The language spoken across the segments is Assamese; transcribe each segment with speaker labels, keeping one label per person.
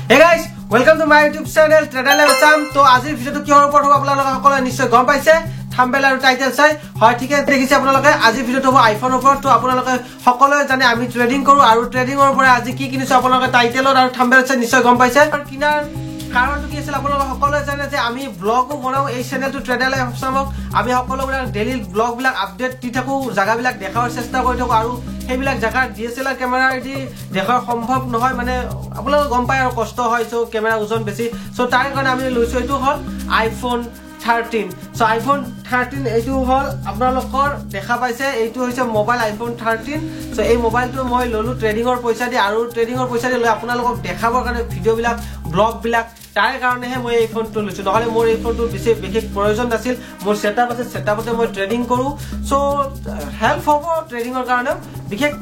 Speaker 1: Hey guys, welcome to my YouTube channel Trader Sam. तो आज এই ভিডিওটো কিহৰ ওপৰত হ'ব আপোনালোকে সকলোৱে নিশ্চয় গম পাইছে থাম্বনেল আৰু টাইটেল চাই হয় ঠিক আছে দেখিছে আপোনালোকে আজি ভিডিওটো হ'ব আইফোন ওপৰত তো আপোনালোকে সকলোৱে জানে আমি ট্ৰেডিং কৰো আৰু ট্ৰেডিংৰ পৰা আজি কি কিনিছো আপোনালোকে টাইটেলত আৰু থাম্বনেল চাই নিশ্চয় গম পাইছে আৰু কিনাৰ কাৰণটো কি আছিল আপোনালোকে সকলোৱে জানে যে আমি ব্লগও বনাও এই চেনেলটো ট্ৰেডাৰ সামক আমি সকলোবিলাক ডেইলি ব্লগ বিলাক আপডেট দি থাকো জায়গাবিলাক দেখাৰ চেষ্টা কৰি থাকো আৰু সেইবিলাক জায়গা DSLR ক্যামেৰা দি দেখা সম্ভৱ নহয় মানে আপোনালোকে গম পায় আৰু কষ্ট হয় সো ক্যামেৰা ওজন বেছি সো তাৰ কাৰণে আমি লৈছো এটো হল আইফোন 13 সো আইফোন 13 এইটো হল আপোনালোকৰ দেখা পাইছে এইটো হৈছে মোবাইল আইফোন 13 সো এই মোবাইলটো মই ললো ট্ৰেডিংৰ পইচা দি আৰু ট্ৰেডিংৰ পইচা দি লৈ আপোনালোকক দেখাবৰ কাৰণে ভিডিও বিলাক ব্লগ বিলাক তাৰ কাৰণেহে মই এই ফোনটো লৈছো নহলে মোৰ এই ফোনটো বিশেষ প্ৰয়োজন নাছিল মোৰ সেটআপ আছে সেটআপতে মই ট্ৰেডিং কৰো সো হেল্প হ'ব ট্ৰেডিংৰ কাৰণে বিশেষ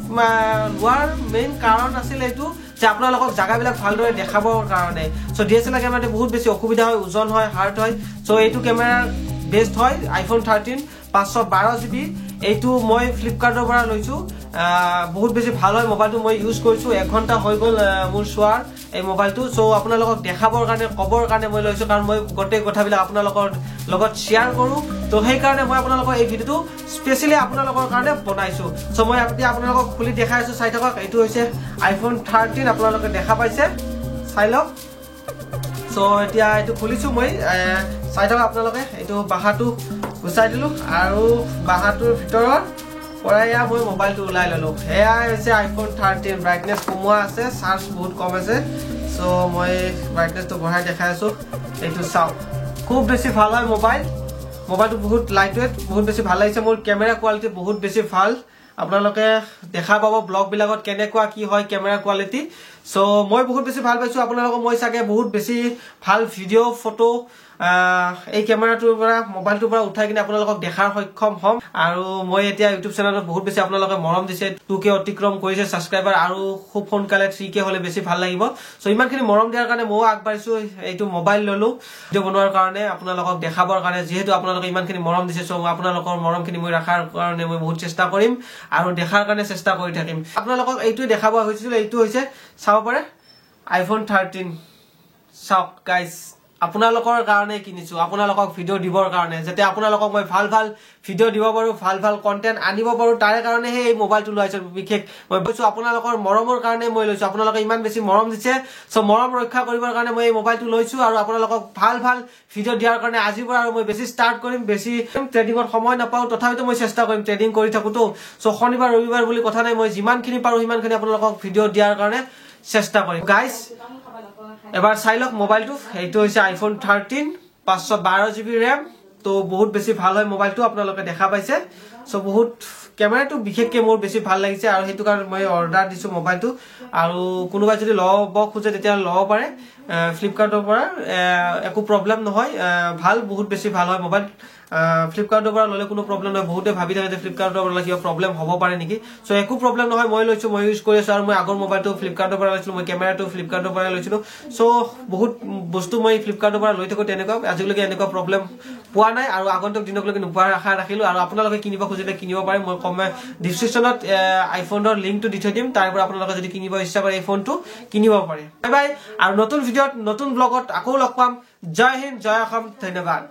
Speaker 1: লোৱাৰ মেইন কাৰণ আছিল এইটো যে আপোনালোকক জায়গাবিলাক ভালদৰে দেখাবৰ কাৰণে সো DSLR ক্যামেৰাতে বহুত বেছি অসুবিধা হয় ওজন হয় হাৰ্ড হয় সো এইটো ক্যামেৰা বেস্ট হয় আইফোন 13 512GB এইটো মই ফ্লিপকাৰ্টৰ পৰা লৈছো বহুত বেছি ভাল হয় মোবাইলটো মই ইউজ কৰিছো 1 ঘন্টা হৈ গল মোৰ সোৱাৰ এই মোবাইলটো সো আপোনালোকক দেখাবৰ কাৰণে কবৰ কাৰণে মই লৈছো কাৰণ মই গটে কথাবিলাক আপোনালোকৰ লগত শেয়াৰ কৰো তো সেই কাৰণে মই আপোনালোকক এই ভিডিওটো স্পেশালি আপোনালোকৰ কাৰণে বনাইছো সো মই আপোনালোকক খুলি দেখাইছো চাই থাকক এইটো হৈছে আইফোন 13 আপোনালোকে দেখা পাইছে চাই লওক সো এতিয়া এইটো খুলিছো মই চাই থাকক আপোনালোকে এইটো বাহাটো গুচাই দিলো আৰু বাহাটোৰ ভিতৰত পৰায়া মই মোবাইলটো উলাই ললো এয়া হৈছে আইফোন 13 ব্ৰাইটনেস কমোৱা আছে চাৰ্জ বহুত কম আছে সো মই ব্ৰাইটনেসটো বঢ়াই দেখাইছো এইটো চাও খুব বেছি ভাল হয় মোবাইলটো বহুত লাইট ওয়েট বহুত বেছি ভাল লাগিছে মোৰ ক্যামেৰা কোৱালিটি বহুত বেছি ভাল আপোনালোকে দেখা পাব ব্লগ বিলাকত কেনেকুৱা কি হয় ক্যামেৰা কোৱালিটি সো মই বহুত বেছি ভাল পাইছো আপোনালোকক মই সাগে বহুত বেছি ভাল ভিডিও ফটো এই ক্যামেৰাটোৰ পৰা মোবাইলটোৰ পৰা উঠাই কিনে আপোনালোকক দেখাৰ সক্ষম হ'ম আৰু মই এতিয়া ইউটিউব চেনেলত বহুত বেছি আপোনালোকে মৰম দিছে 2K অতিক্ৰম কৰিছে সাবস্ক্ৰাইবাৰ আৰু খুব সোনকালে 3K হলে বেছি ভাল লাগিব সো ইমানখিনি মৰম দিয়াৰ কাৰণে মই আগবাঢ়িছো এইটো মোবাইল ললো ভিডিও বনোৱাৰ কাৰণে আপোনালোকক দেখাবৰ কাৰণে যেহেতু আপোনালোকে ইমানখিনি মৰম দিছে সো আপোনালোকৰ মৰমখিনি মই ৰাখাৰ কাৰণে মই বহুত চেষ্টা কৰিম আৰু দেখাৰ কাৰণে চেষ্টা কৰি থাকিম আপোনালোকক এইটো দেখাব হৈছিল এইটো হৈছে চাব পাৰে আইফোন 13 চাওক গাইস আপোনালোকৰ কাৰণে কিনিছো আপোনালোকক ভিডিও দিবৰ কাৰণে যেতে আপোনালোকক মই ভাল ভিডিও দিব পাৰো ভাল কন্টেন্ট আনিব পাৰো তাৰ কাৰণে এই মোবাইলটো লৈছো বিশেষ মই কৈছো আপোনালোকৰ মৰমৰ কাৰণে মই লৈছো আপোনালোকে ইমান বেছি মৰম দিছে সো মৰম ৰক্ষা কৰিবৰ কাৰণে মই এই মোবাইলটো লৈছো আৰু আপোনালোকক ভাল ভিডিও দিয়াৰ কাৰণে আজিৰ পৰা আৰু মই বেছি ষ্টাৰ্ট কৰিম বেছি ট্ৰেডিংৰ সময় নাপাও তথাপিতো মই চেষ্টা কৰিম ট্ৰেডিং কৰি থাকো তো সো শনিবাৰ ৰবিবাৰ বুলি কথা নাই মই যিমানখিনি পাৰো সিমানখিনি আপোনালোকক ভিডিও দিয়াৰ কাৰণে চেষ্টা কৰিম গাইস এবাৰ চাই লওক মোবাইলটো এইটো হৈছে আইফোন 13 512GB RAM তো বহুত বেছি ভাল হয় মোবাইলটো আপোনালোকে দেখা পাইছে সো বহুত ক্যামেৰাটো বিশেষকৈ মোৰ বেছি ভাল লাগিছে আৰু হেতু কাৰণ মই অৰ্ডাৰ দিছো মোবাইলটো আৰু কোনোবা যদি লব খোজে তেতিয়া লব পাৰে ফ্লিপকাৰ্টৰ পৰা একো প্ৰবলেম নহয় ভাল বহুত বেছি ভাল হয় মোবাইল ফ্লিপকাৰ্টৰ পৰা ললে কোনো প্ৰবলেম নহয় বহুতে ভাবি থাকে যে ফ্লিপকাৰ্টৰ পৰা কিবা প্ৰবলেম হ'ব পাৰে নেকি সো একো প্ৰবলেম নহয় মই লৈছো মই ইউজ কৰি আছো আৰু মই আগৰ মোবাইলটো ফ্লিপকাৰ্টৰ পৰা লৈছিলো মই ক্যামেৰাটো ফ্লিপকাৰ্টৰ পৰা লৈছিলো সো বহুত বস্তু মই ফ্লিপকাৰ্টৰ পৰা লৈ থাকো তেনেকুৱা আজিলৈকে এনেকুৱা প্ৰবলেম পোৱা নাই আৰু আগন্তুক দিনকলৈকে নোপোৱাৰ আশা ৰাখিলো আৰু আপোনালোকে কিনিব খুজিলে কিনিব পাৰে মই কমে ডেসক্ৰিপচনত আইফোনৰ লিংকটো দি থৈ দিম তাৰ পৰা আপোনালোকে যদি কিনিব ইচ্ছা কৰে এই ফোনটো কিনিব পাৰে বাই বাই আৰু নতুন ভিডিওত নতুন ব্লগত আকৌ লগ পাম জয় হিন্দ জয় অসম ধন্যবাদ